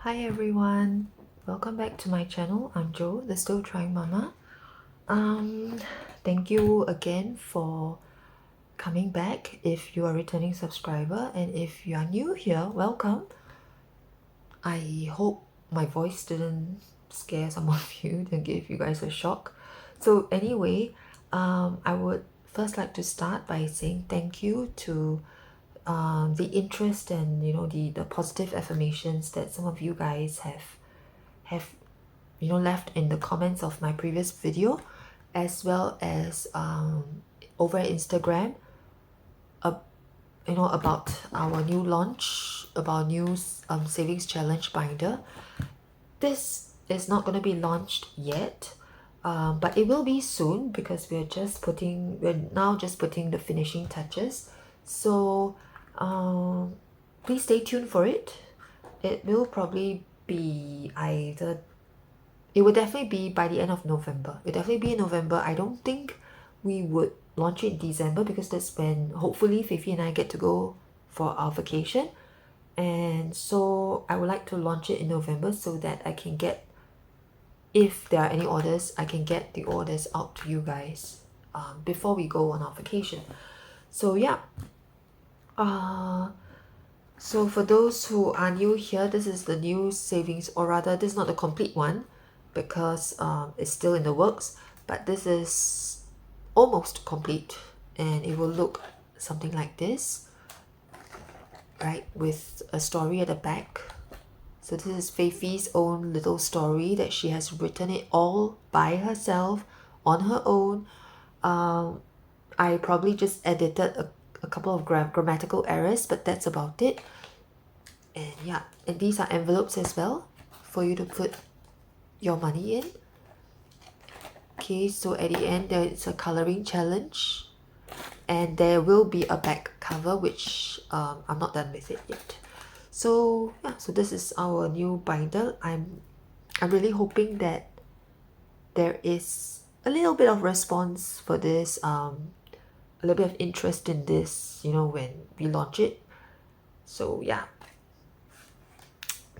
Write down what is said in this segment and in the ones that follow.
Hi everyone, welcome back to my channel. I'm Jo, the Still Trying Mama. Thank you again for coming back if you are a returning subscriber, and if you are new here, welcome. I hope my voice didn't scare some of you, didn't give you guys a shock. So anyway, I would first like to start by saying thank you to the interest and the positive affirmations that some of you guys have left in the comments of my previous video, as well as over Instagram, uh, about our new launch, about new savings challenge binder. This is not going to be launched yet, but it will be soon because we're now just putting the finishing touches. So please stay tuned for it. It will probably be it would definitely be by the end of November. It'll definitely be in November. I don't think we would launch it in December because that's when hopefully Fifi and I get to go for our vacation. And so I would like to launch it in November so that I can get, if there are any orders, I can get the orders out to you guys before we go on our vacation. So yeah. So for those who are new here, this is the new savings, or rather this is not the complete one because it's still in the works, but this is almost complete and it will look something like this, right, with a story at the back. So this is Fifi's own little story that she has written it all by herself on her own. I probably just edited a couple of grammatical errors, but that's about it. And yeah, and these are envelopes as well for you to put your money in. Okay, so at the end there is a coloring challenge, and there will be a back cover, which I'm not done with it yet. So yeah, so this is our new binder. I'm really hoping that there is a little bit of response for this, a little bit of interest in this, when we launch it. So yeah,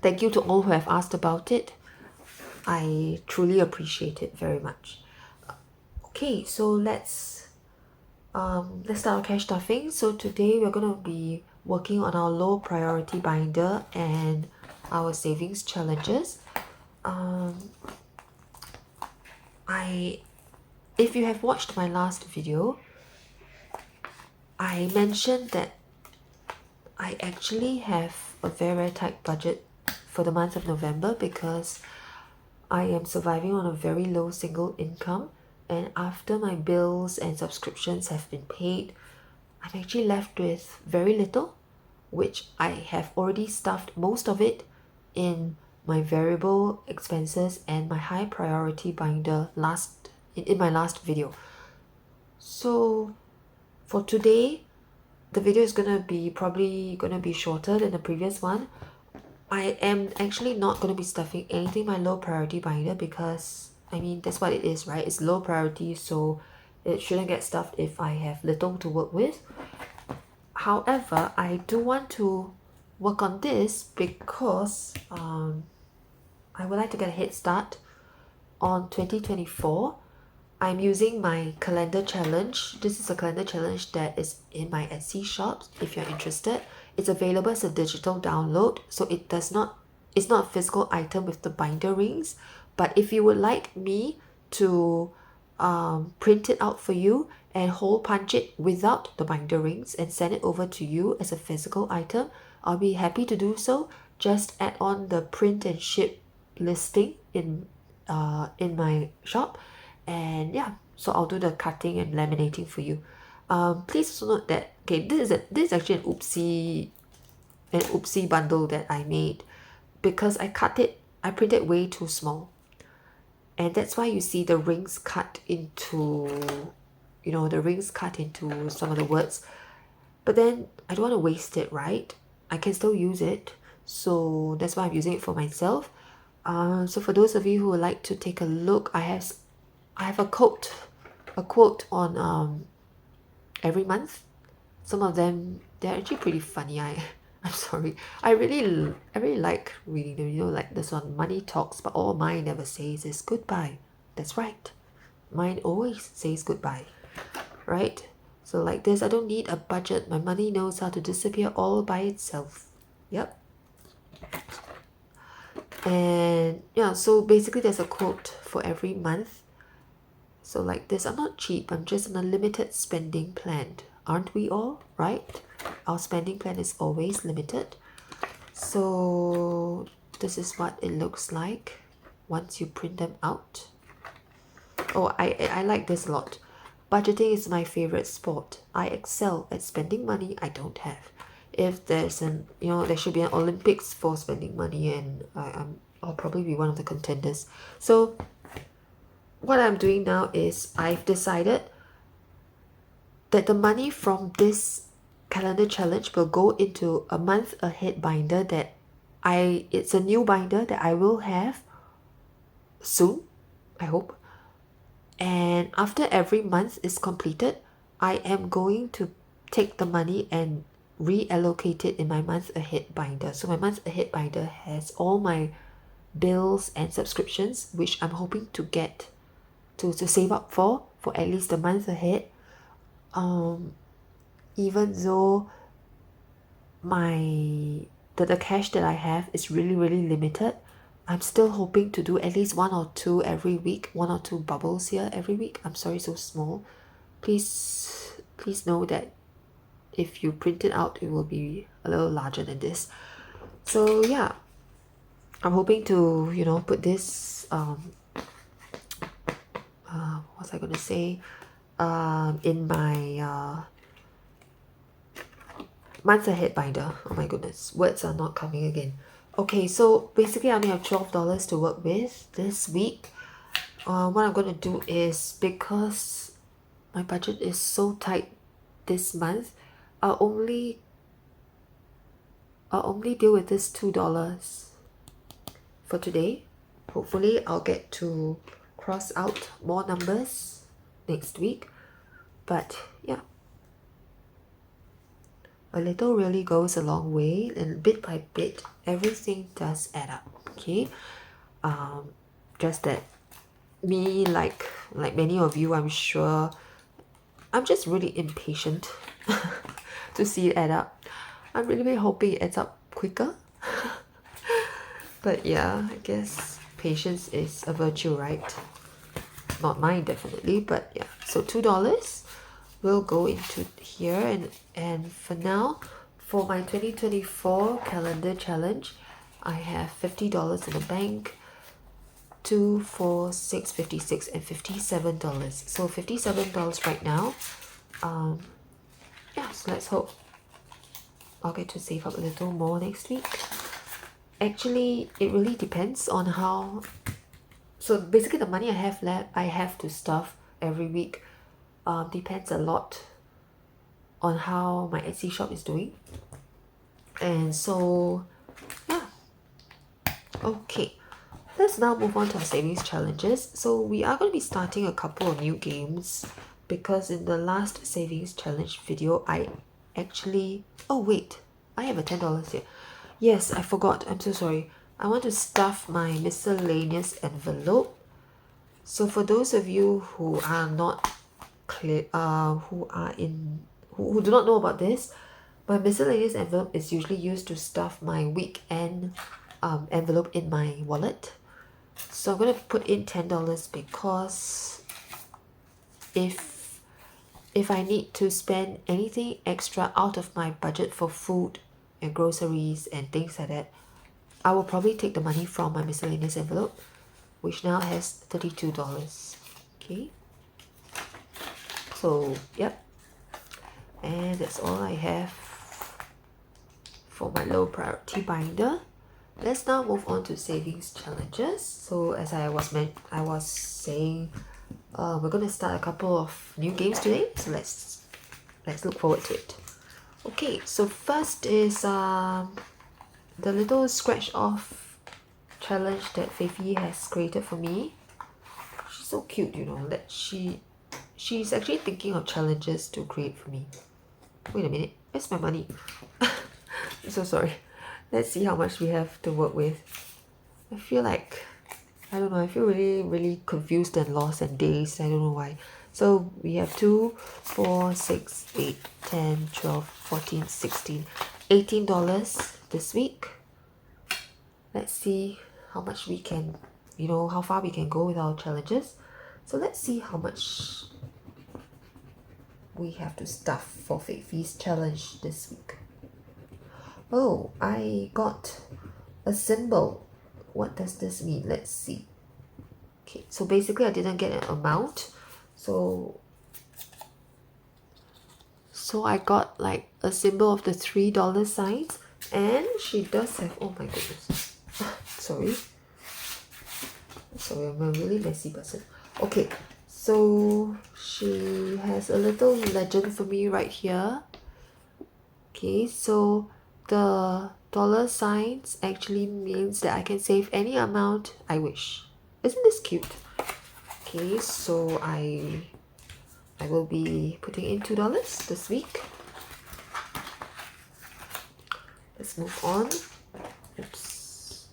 thank you to all who have asked about it. I truly appreciate it very much. Okay, so let's start our cash stuffing. So today we're going to be working on our low priority binder and our savings challenges. If you have watched my last video, I mentioned that I actually have a very, very tight budget for the month of November because I am surviving on a very low single income, and after my bills and subscriptions have been paid, I'm actually left with very little, which I have already stuffed most of it in my variable expenses and my high priority binder in my last video. So for today, the video is probably gonna be shorter than the previous one. I am actually not gonna be stuffing anything in my low priority binder because I mean that's what it is, right? It's low priority, so it shouldn't get stuffed if I have little to work with. However, I do want to work on this because I would like to get a head start on 2024. I'm using my calendar challenge. This is a calendar challenge that is in my Etsy shop if you're interested. It's available as a digital download, so it's not a physical item with the binder rings. But if you would like me to print it out for you and hole punch it without the binder rings and send it over to you as a physical item, I'll be happy to do so. Just add on the print and ship listing in my shop, and yeah, so I'll do the cutting and laminating for you. Please also note that this is actually an oopsie bundle that I made because I printed way too small, and that's why you see the rings cut into some of the words. But then I don't want to waste it, right? I can still use it, so that's why I'm using it for myself. So for those of you who would like to take a look, I have a quote on every month. Some of them, they're actually pretty funny. I I'm sorry. I really like reading them. You know, like this one, money talks, but all mine never says is goodbye. That's right. Mine always says goodbye, right? So like this, I don't need a budget. My money knows how to disappear all by itself. Yep. And yeah, so basically there's a quote for every month. So like this, I'm not cheap. I'm just on a limited spending plan. Aren't we all, right? Our spending plan is always limited. So this is what it looks like once you print them out. Oh, I like this a lot. Budgeting is my favorite sport. I excel at spending money I don't have. If there's there should be an Olympics for spending money, and I'll probably be one of the contenders. So what I'm doing now is I've decided that the money from this calendar challenge will go into a month ahead binder that it's a new binder that I will have soon, I hope. And after every month is completed, I am going to take the money and reallocate it in my month ahead binder. So my month ahead binder has all my bills and subscriptions, which I'm hoping to get to save up for at least a month ahead. Even though the cash that I have is really, really limited, I'm still hoping to do at least one or two every week, one or two bubbles here every week. I'm sorry, so small. Please know that if you print it out, it will be a little larger than this. So yeah, I'm hoping to, put this, what's I gonna say, in my month ahead binder. Oh my goodness, words are not coming again. Okay, so basically I only have $12 to work with this week. What I'm going to do is, because my budget is so tight this month, I'll only deal with this $2 for today. Hopefully I'll get to cross out more numbers next week. But yeah, a little really goes a long way, and bit by bit everything does add up. Okay, just that me, like many of you, I'm sure, I'm just really impatient to see it add up. I'm really hoping it adds up quicker. But yeah, I guess patience is a virtue, right? Not mine, definitely, but yeah. So $2 will go into here, and for now, for my 2024 calendar challenge, I have $50 in the bank. 2, 4, 6, 56, and $57. So $57 right now. Yeah, so let's hope I'll get to save up a little more next week. Actually, it really depends on how. So basically, the money I have left, I have to stuff every week. Depends a lot on how my Etsy shop is doing. And so, yeah. Okay. Let's now move on to our savings challenges. So we are going to be starting a couple of new games, because in the last savings challenge video, I actually... Oh wait, I have a $10 here. Yes, I forgot. I'm so sorry. I want to stuff my miscellaneous envelope. So for those of you who are not clear, who do not know about this, my miscellaneous envelope is usually used to stuff my weekend envelope in my wallet. So I'm going to put in $10 because if I need to spend anything extra out of my budget for food and groceries and things like that, I will probably take the money from my miscellaneous envelope, which now has $32. Okay. So, yep. And that's all I have for my low priority binder. Let's now move on to savings challenges. So as I was saying, we're going to start a couple of new games today. So let's look forward to it. Okay, so first is the little scratch off challenge that Feifei has created for me. She's so cute, that she's actually thinking of challenges to create for me. Wait a minute, where's my money? So sorry. Let's see how much we have to work with. I feel like, I don't know, I feel really, really confused and lost and dazed. I don't know why. So we have 2, 4, 6, 8, 10, 12, 14, 16, $18 this week. Let's see how much we can, how far we can go with our challenges. So let's see how much we have to stuff for Feifei's challenge this week. Oh, I got a symbol. What does this mean? Let's see. Okay, so basically I didn't get an amount. So I got like a symbol of the $3 signs, and she does have, oh my goodness. Sorry, I'm a really messy person. Okay, so she has a little legend for me right here. Okay, so the dollar signs actually means that I can save any amount I wish. Isn't this cute? Okay, so I will be putting in $2 this week. Let's move on. Oops.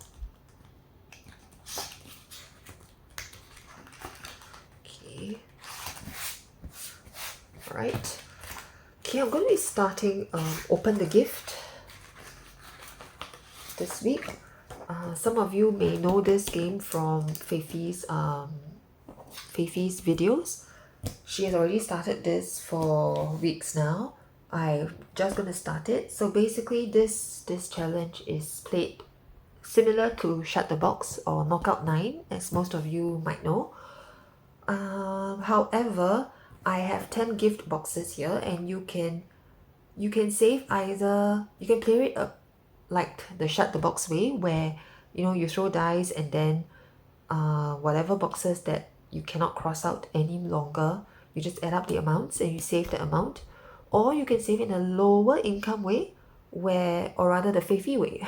Okay. Alright. Okay, I'm going to be starting Open the Gift this week. Some of you may know this game from Feifei's videos. She has already started this for weeks now. I'm just going to start it. So basically this challenge is played similar to Shut the Box or Knockout 9, as most of you might know. However, I have 10 gift boxes here, and you can save either, you can play it like the Shut the Box way, where you throw dice and then whatever boxes that you cannot cross out any longer, you just add up the amounts and you save the amount. Or you can save in a lower income way, or rather the Feifei way,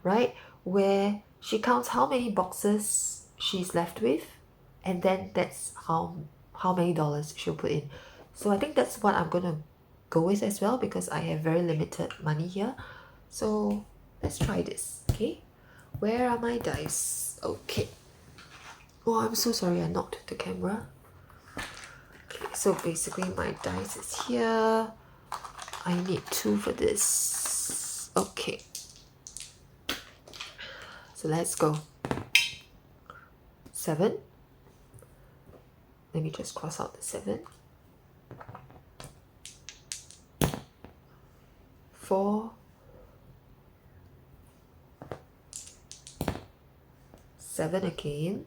right? Where she counts how many boxes she's left with, and then that's how many dollars she'll put in. So I think that's what I'm gonna go with as well, because I have very limited money here. So let's try this. Okay, where are my dice? Okay. Oh, I'm so sorry, I knocked the camera. Okay, so basically my dice is here. I need 2 for this. Okay, so let's go. 7. Let me just cross out the 7. 4. 7 again.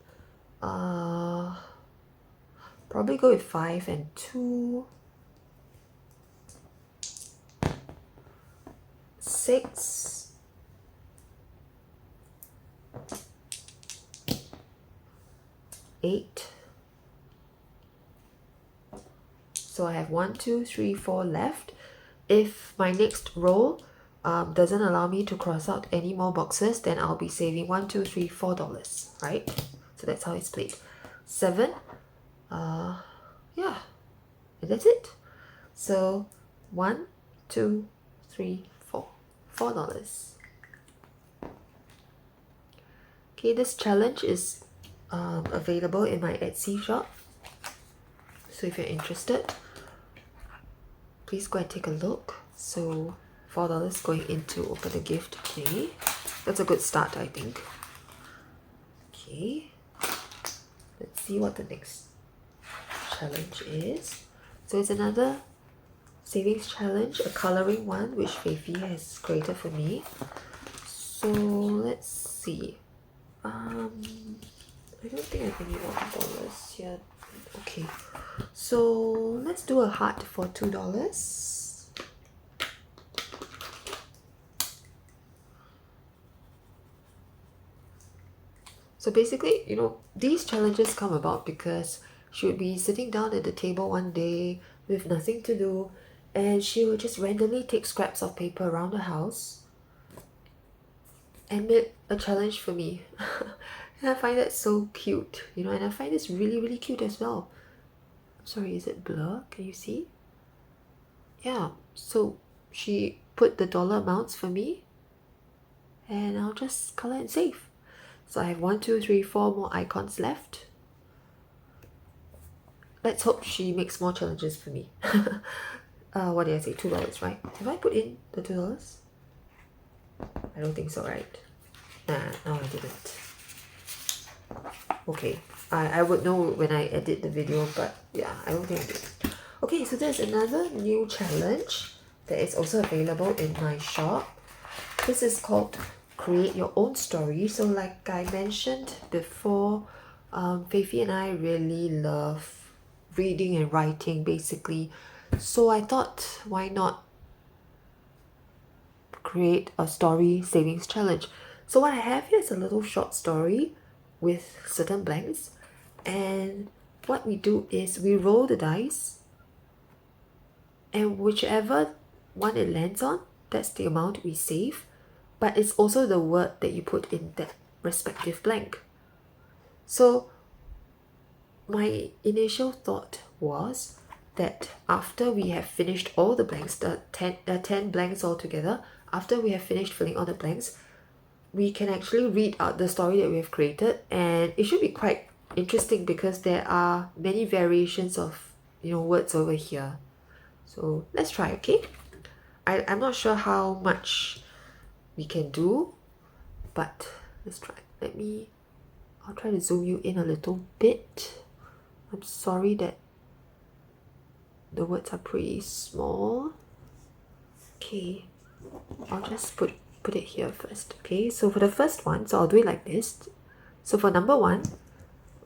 Probably go with 5 and 2. 6. 8. So I have 1, 2, 3, 4 left. If my next roll doesn't allow me to cross out any more boxes, then I'll be saving $1, 2, 3, $4, right? So that's how it's played. 7. Yeah, and that's it. So 1, 2, 3, 4. $4. Okay, this challenge is available in my Etsy shop. So if you're interested, please go and take a look. So $4 going into Open the Gift today. That's a good start, I think. Okay, let's see what the next challenge is. So it's another savings challenge, a coloring one, which Feifei has created for me. So let's see. I don't think I have any $1 here. Okay, so let's do a heart for $2. So basically, these challenges come about because she would be sitting down at the table one day with nothing to do, and she would just randomly take scraps of paper around the house and make a challenge for me. And I find that so cute, and I find this really, really cute as well. I'm sorry, is it blur? Can you see? Yeah, so she put the dollar amounts for me, and I'll just color and save. So I have 1, 2, 3, 4 more icons left. Let's hope she makes more challenges for me. What did I say? $2, right? Have I put in the $2? I don't think so, right? Nah, no, I didn't. Okay, I would know when I edit the video, but yeah, I don't think I did. Okay, so there's another new challenge that is also available in my shop. This is called Create Your Own Story. So like I mentioned before, Feifei and I really love reading and writing basically. So I thought, why not create a story savings challenge? So what I have here is a little short story with certain blanks, and what we do is we roll the dice, and whichever one it lands on, that's the amount we save, but it's also the word that you put in that respective blank. So my initial thought was that after we have finished all the blanks, the 10 blanks altogether, after we have finished filling all the blanks, we can actually read out the story that we have created, and it should be quite interesting because there are many variations of words over here. So let's try, okay? I'm not sure how much we can do, but let's try. I'll try to zoom you in a little bit. I'm sorry that the words are pretty small. Okay, I'll just put it here first. Okay, so for the first one, so I'll do it like this. So for number 1,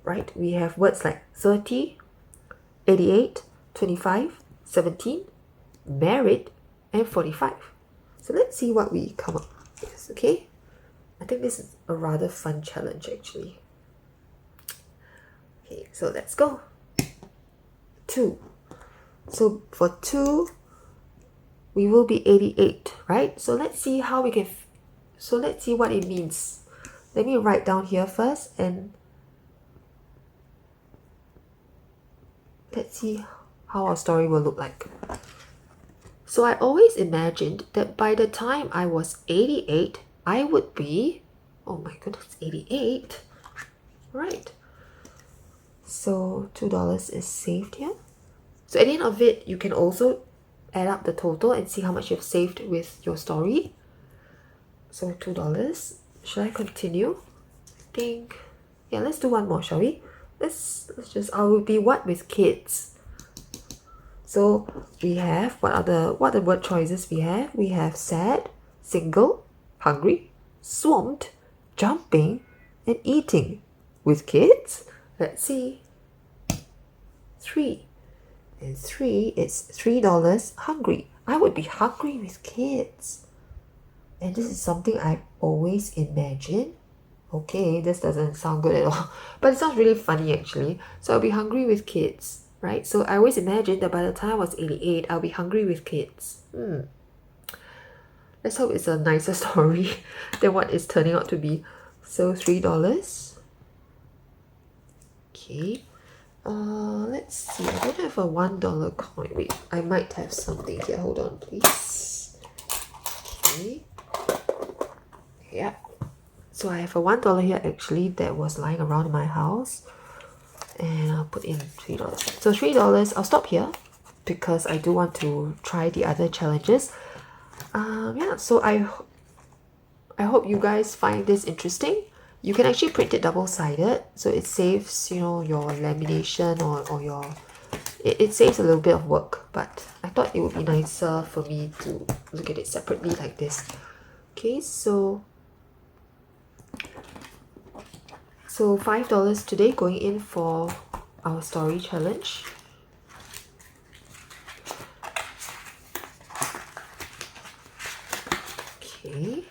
right, we have words like 30, 88, 25, 17, married, and 45. So let's see what we come up with, okay? I think this is a rather fun challenge actually. Okay, so let's go. 2. So for 2, we will be 88, right? So let's see how we can, so let's see what it means. Let me write down here first, and let's see how our story will look like. So I always imagined that by the time I was 88, I would be, oh my goodness, 88, right? So $2 is saved here. So at the end of it, you can also add up the total and see how much you've saved with your story. So $2. Should I continue? I think, yeah, let's do one more, shall we? Let's just, I will be what with kids. So we have, what are the word choices we have? We have sad, single, hungry, swamped, jumping, and eating. With kids, let's see. 3. And 3 is $3 hungry. I would be hungry with kids. And this is something I've always imagined. Okay, this doesn't sound good at all. But it sounds really funny actually. So I'll be hungry with kids, right? So I always imagined that by the time I was 88, I'll be hungry with kids. Let's hope it's a nicer story than what it's turning out to be. So $3. Okay. Let's see. I don't have a $1 coin. Wait, I might have something here. Hold on, please. Okay. Yeah. So I have a $1 here actually that was lying around in my house, and I'll put in $3. So $3. I'll stop here because I do want to try the other challenges. Yeah. So I hope you guys find this interesting. You can actually print it double-sided, so it saves, your lamination or your... It saves a little bit of work, but I thought it would be nicer for me to look at it separately like this. Okay, so $5 today going in for our story challenge. Okay.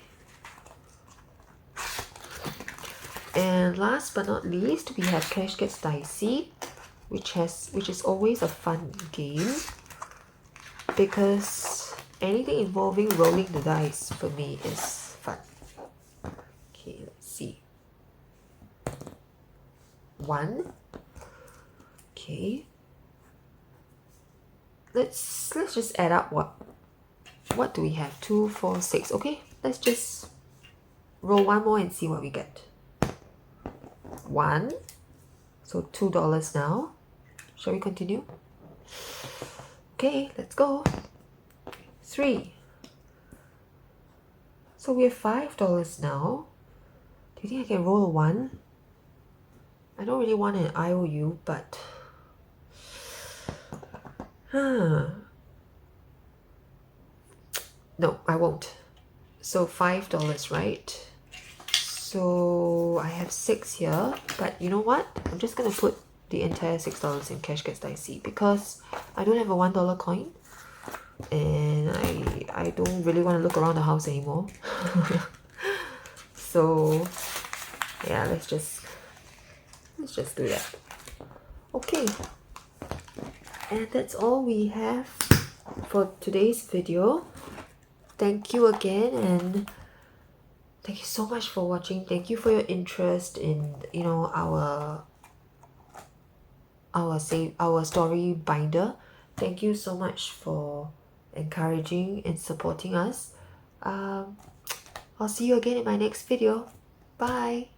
And last but not least, we have Cash Gets Dicey, which is always a fun game because anything involving rolling the dice for me is fun. Okay, let's see. 1. Okay. Let's just add up what what do we have? 2, 4, 6. Okay, let's just roll one more and see what we get. 1. So $2 now. Shall we continue? Okay, let's go. 3. So we have $5 now. Do you think I can roll a 1? I don't really want an IOU, but no, I won't. So $5, right? So I have 6 here, but you know what? I'm just gonna put the entire $6 in Cash Gets Dicey because I don't have a $1 coin, and I don't really want to look around the house anymore. So yeah, let's just do that. Okay, and that's all we have for today's video. Thank you again, and thank you so much for watching. Thank you for your interest in, you know, our story binder. Thank you so much for encouraging and supporting us. I'll see you again in my next video. Bye.